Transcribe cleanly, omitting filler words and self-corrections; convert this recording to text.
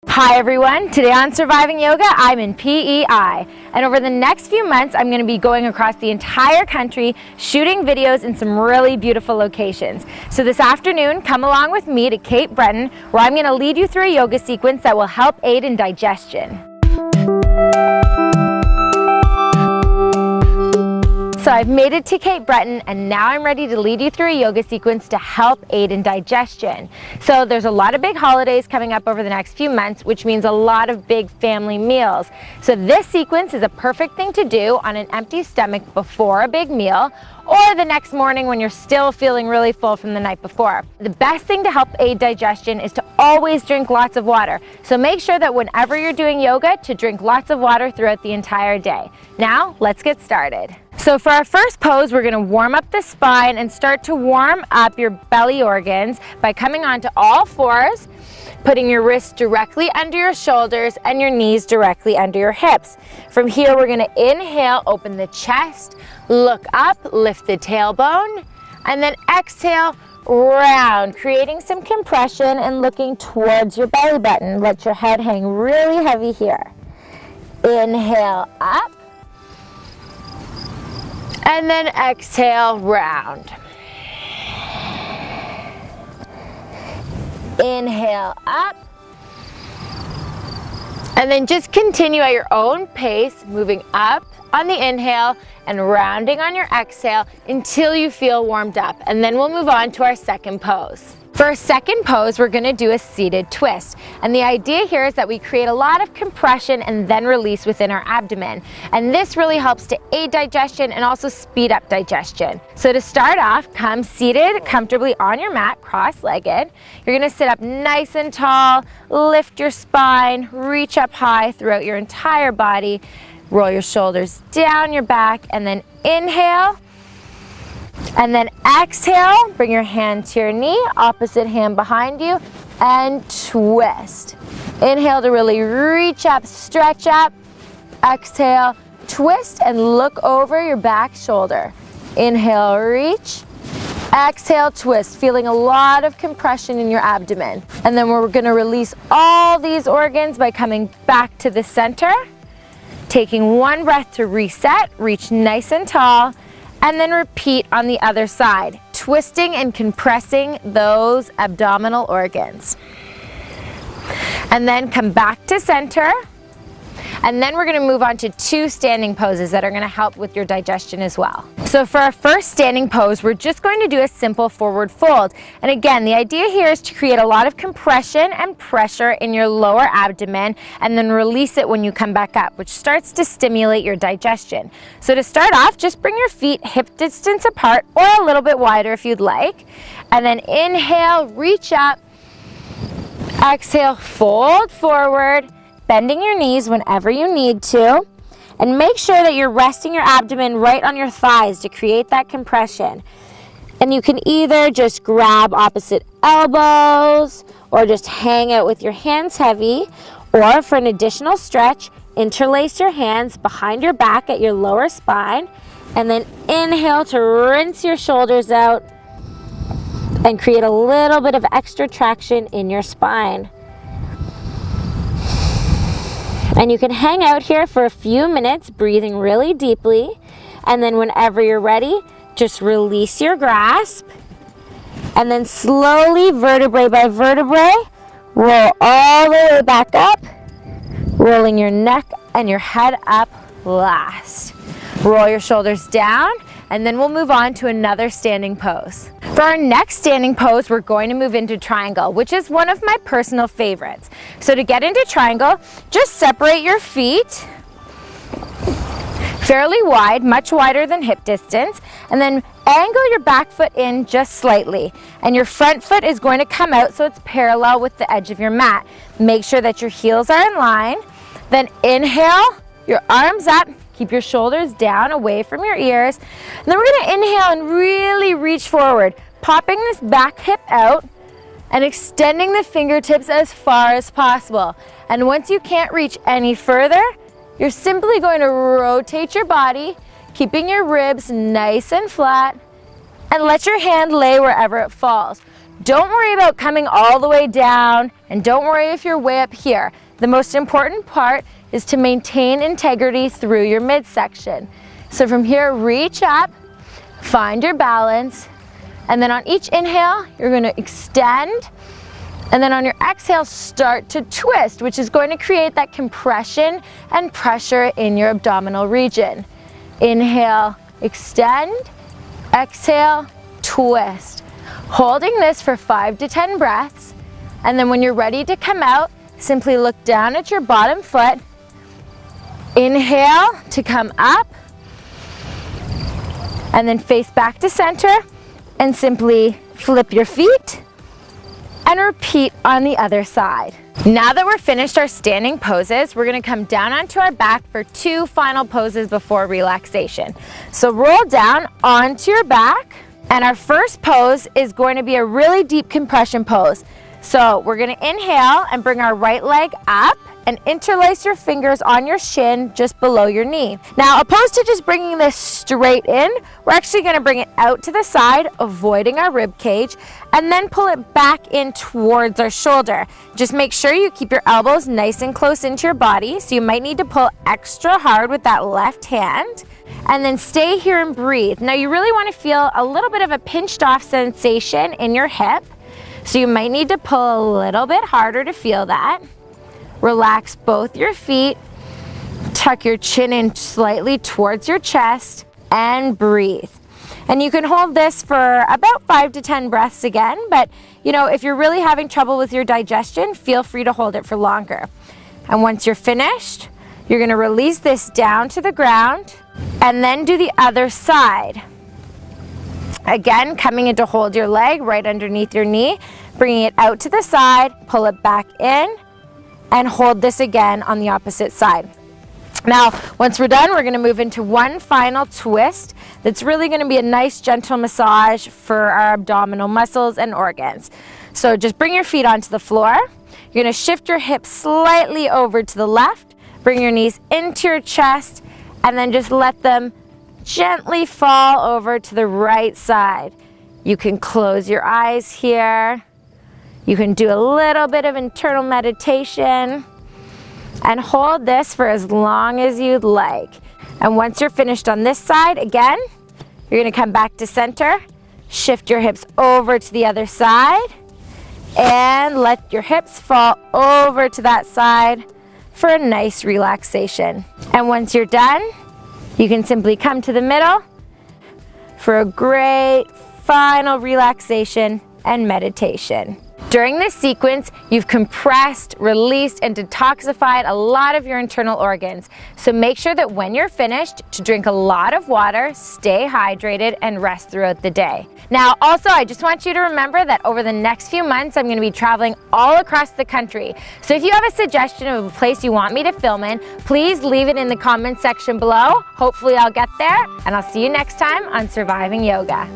Hi everyone, today on Surviving Yoga, I'm in P.E.I. And over the next few months, I'm going to be going across the entire country, shooting videos in some really beautiful locations. So this afternoon, come along with me to Cape Breton, where I'm going to lead you through a yoga sequence that will help aid in digestion. So I've made it to Cape Breton and now I'm ready to lead you through a yoga sequence to help aid in digestion. So there's a lot of big holidays coming up over the next few months, which means a lot of big family meals. So this sequence is a perfect thing to do on an empty stomach before a big meal or the next morning when you're still feeling really full from the night before. The best thing to help aid digestion is to always drink lots of water. So make sure that whenever you're doing yoga to drink lots of water throughout the entire day. Now let's get started. So for our first pose, we're going to warm up the spine and start to warm up your belly organs by coming onto all fours, putting your wrists directly under your shoulders and your knees directly under your hips. From here, we're going to inhale, open the chest, look up, lift the tailbone, and then exhale, round, creating some compression and looking towards your belly button. Let your head hang really heavy here. Inhale up. And then exhale, round. Inhale up. And then just continue at your own pace, moving up on the inhale and rounding on your exhale until you feel warmed up. And then we'll move on to our second pose. For our second pose, we're going to do a seated twist. And the idea here is that we create a lot of compression and then release within our abdomen. And this really helps to aid digestion and also speed up digestion. So to start off, come seated comfortably on your mat, cross-legged. You're going to sit up nice and tall, lift your spine, reach up high throughout your entire body. Roll your shoulders down your back and then inhale. And then exhale, bring your hand to your knee, opposite hand behind you, and twist. Inhale to really reach up, stretch up. Exhale, twist, and look over your back shoulder. Inhale, reach. Exhale, twist, feeling a lot of compression in your abdomen. And then we're going to release all these organs by coming back to the center, taking one breath to reset, reach nice and tall, and then repeat on the other side, twisting and compressing those abdominal organs. And then come back to center. And then we're going to move on to two standing poses that are going to help with your digestion as well. So for our first standing pose, we're just going to do a simple forward fold. And again, the idea here is to create a lot of compression and pressure in your lower abdomen and then release it when you come back up, which starts to stimulate your digestion. So to start off, just bring your feet hip distance apart or a little bit wider if you'd like. And then inhale, reach up. Exhale, fold forward. Bending your knees whenever you need to, and make sure that you're resting your abdomen right on your thighs to create that compression. And you can either just grab opposite elbows or just hang out with your hands heavy, or for an additional stretch, interlace your hands behind your back at your lower spine, and then inhale to rinse your shoulders out and create a little bit of extra traction in your spine. And you can hang out here for a few minutes, breathing really deeply. And then whenever you're ready, just release your grasp. And then slowly, vertebrae by vertebrae, roll all the way back up, rolling your neck and your head up last. Roll your shoulders down, and then we'll move on to another standing pose. For our next standing pose, we're going to move into triangle, which is one of my personal favorites. So to get into triangle, just separate your feet fairly wide, much wider than hip distance, and then angle your back foot in just slightly. And your front foot is going to come out so it's parallel with the edge of your mat. Make sure that your heels are in line. Then inhale, your arms up. Keep your shoulders down away from your ears. And then we're going to inhale and really reach forward, popping this back hip out and extending the fingertips as far as possible. And once you can't reach any further, you're simply going to rotate your body, keeping your ribs nice and flat, and let your hand lay wherever it falls. don't worry about coming all the way down, and don't worry if you're way up here. The most important part is to maintain integrity through your midsection. So from here, reach up, find your balance, and then on each inhale, you're going to extend, and then on your exhale, start to twist, which is going to create that compression and pressure in your abdominal region. Inhale, extend, exhale, twist. Holding this for 5 to 10 breaths, and then when you're ready to come out, simply look down at your bottom foot. Inhale to come up, and then face back to center, and simply flip your feet, and repeat on the other side. Now that we're finished our standing poses, we're gonna come down onto our back for 2 final poses before relaxation. So roll down onto your back, and our first pose is going to be a really deep compression pose. So we're gonna inhale and bring our right leg up and interlace your fingers on your shin just below your knee. Now, opposed to just bringing this straight in, we're actually gonna bring it out to the side, avoiding our rib cage, and then pull it back in towards our shoulder. Just make sure you keep your elbows nice and close into your body, so you might need to pull extra hard with that left hand, and then stay here and breathe. Now, you really wanna feel a little bit of a pinched off sensation in your hip, so you might need to pull a little bit harder to feel that. Relax both your feet, tuck your chin in slightly towards your chest, and breathe. And you can hold this for about 5 to 10 breaths again, but you know, if you're really having trouble with your digestion, feel free to hold it for longer. And once you're finished, you're gonna release this down to the ground, and then do the other side. Again, coming in to hold your leg right underneath your knee, bringing it out to the side, pull it back in, and hold this again on the opposite side. Now, once we're done, we're gonna move into one final twist that's really gonna be a nice gentle massage for our abdominal muscles and organs. So just bring your feet onto the floor. You're gonna shift your hips slightly over to the left, bring your knees into your chest, and then just let them gently fall over to the right side. You can close your eyes here. You can do a little bit of internal meditation and hold this for as long as you'd like. And once you're finished on this side, again, you're gonna come back to center, shift your hips over to the other side, and let your hips fall over to that side for a nice relaxation. And once you're done, you can simply come to the middle for a great final relaxation and meditation. During this sequence, you've compressed, released, and detoxified a lot of your internal organs. So make sure that when you're finished, to drink a lot of water, stay hydrated, and rest throughout the day. Now, also, I just want you to remember that over the next few months, I'm gonna be traveling all across the country. So if you have a suggestion of a place you want me to film in, please leave it in the comments section below. Hopefully I'll get there, and I'll see you next time on Surviving Yoga.